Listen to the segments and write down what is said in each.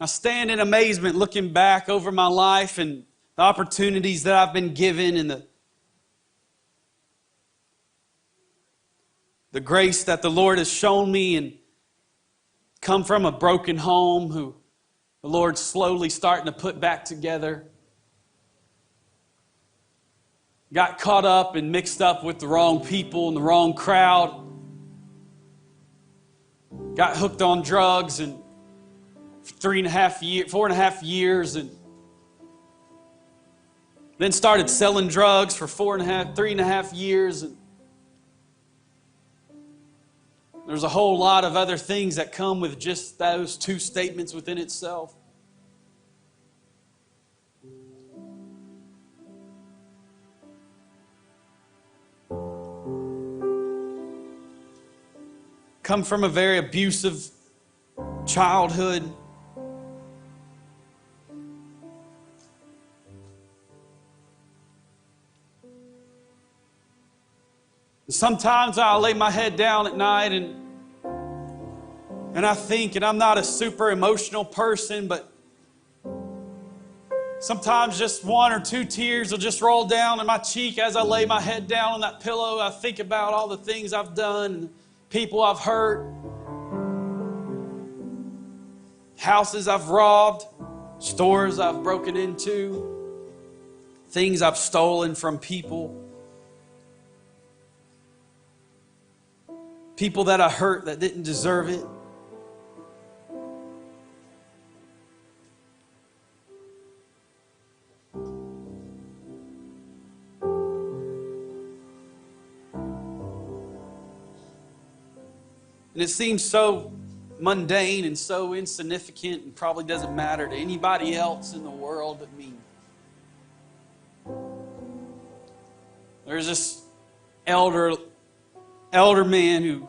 I stand in amazement looking back over my life and the opportunities that I've been given and the grace that the Lord has shown me, and come from a broken home who the Lord's slowly starting to put back together. Got caught up and mixed up with the wrong people and the wrong crowd. Got hooked on drugs and 4.5 years, and then started selling drugs for 3.5 years. And there's a whole lot of other things that come with just those two statements within itself. Come from a very abusive childhood. Sometimes I'll lay my head down at night and I think, and I'm not a super emotional person, but sometimes just 1 or 2 tears will just roll down in my cheek as I lay my head down on that pillow. I think about all the things I've done, people I've hurt, houses I've robbed, stores I've broken into, things I've stolen from people. People that I hurt that didn't deserve it. And it seems so mundane and so insignificant and probably doesn't matter to anybody else in the world but me. There's this elder man who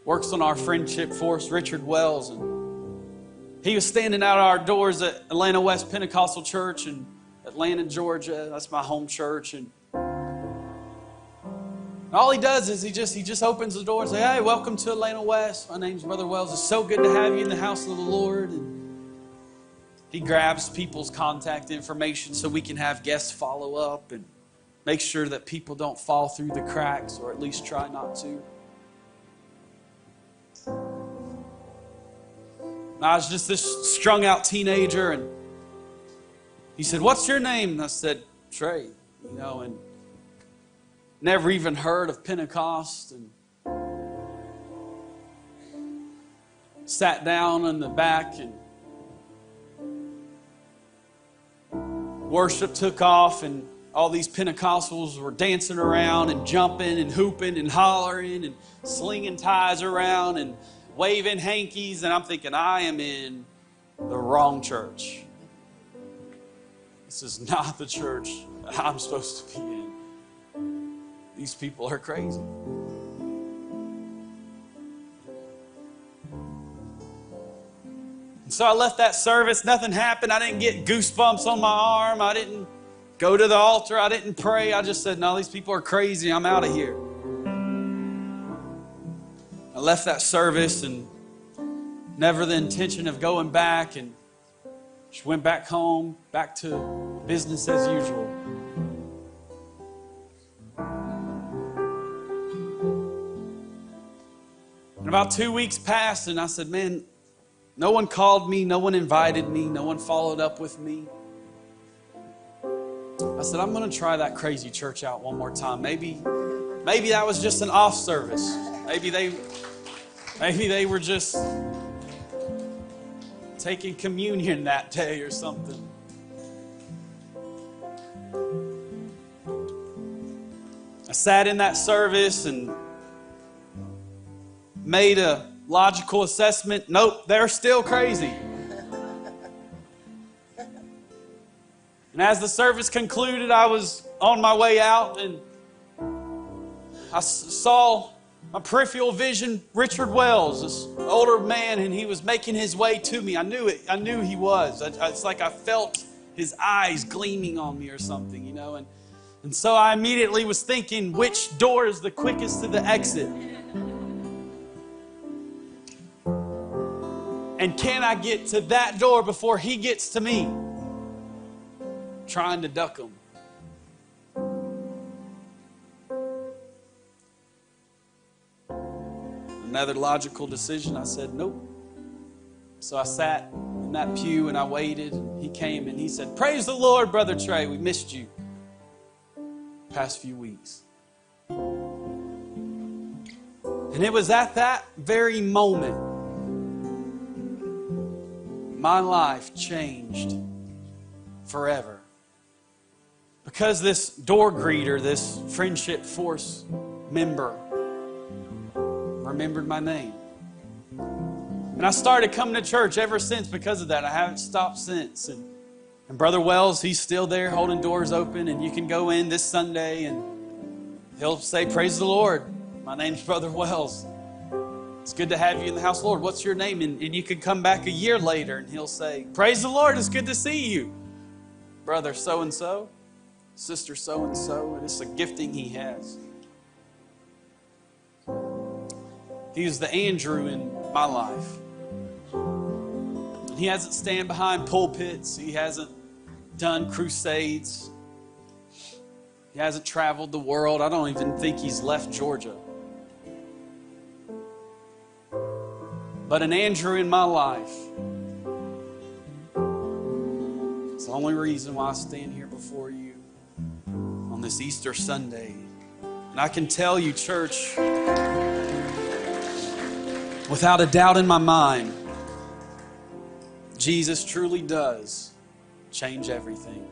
works on our friendship force, Richard Wells, and he was standing out our doors at Atlanta West Pentecostal Church in Atlanta, Georgia. That's my home church, and all he does is he just opens the door and says, "Hey, welcome to Atlanta West. My name's Brother Wells. It's so good to have you in the house of the Lord." And he grabs people's contact information so we can have guests follow up and make sure that people don't fall through the cracks, or at least try not to. And I was just this strung out teenager, and he said, "What's your name?" And I said, "Trey," and never even heard of Pentecost, and sat down in the back, and worship took off, and all these Pentecostals were dancing around and jumping and hooping and hollering and slinging ties around and waving hankies, and I'm thinking, I am in the wrong church. This is not the church that I'm supposed to be in. These people are crazy. And so I left that service. Nothing happened. I didn't get goosebumps on my arm. I didn't go to the altar. I didn't pray. I just said, no, these people are crazy. I'm out of here. I left that service and never the intention of going back, and just went back home, back to business as usual. And about 2 weeks passed, and I said, man, no one called me, no one invited me, no one followed up with me. I said, I'm going to try that crazy church out one more time. Maybe that was just an off service. Maybe they were just taking communion that day or something. I sat in that service and made a logical assessment. Nope, they're still crazy. And as the service concluded, I was on my way out, and I saw my peripheral vision, Richard Wells, this older man, and he was making his way to me. I knew it. I knew he was. It's like I felt his eyes gleaming on me or something, And so I immediately was thinking, which door is the quickest to the exit? And can I get to that door before he gets to me? Trying to duck him. Another logical decision, I said, nope. So I sat in that pew and I waited. He came and he said, praise the Lord, Brother Trey. We missed you past few weeks. And it was at that very moment my life changed forever. Because this door greeter, this Friendship Force member, remembered my name. And I started coming to church ever since because of that. I haven't stopped since. And Brother Wells, he's still there holding doors open, and you can go in this Sunday and he'll say, praise the Lord. My name's Brother Wells. It's good to have you in the house, Lord. What's your name? And you can come back a year later and he'll say, praise the Lord. It's good to see you. Brother so-and-so, sister so-and-so. And it's a gifting he has. He was the Andrew in my life. He hasn't stand behind pulpits. He hasn't done crusades. He hasn't traveled the world. I don't even think he's left Georgia. But an Andrew in my life. It's the only reason why I stand here before you on this Easter Sunday. And I can tell you, church, without a doubt in my mind, Jesus truly does change everything.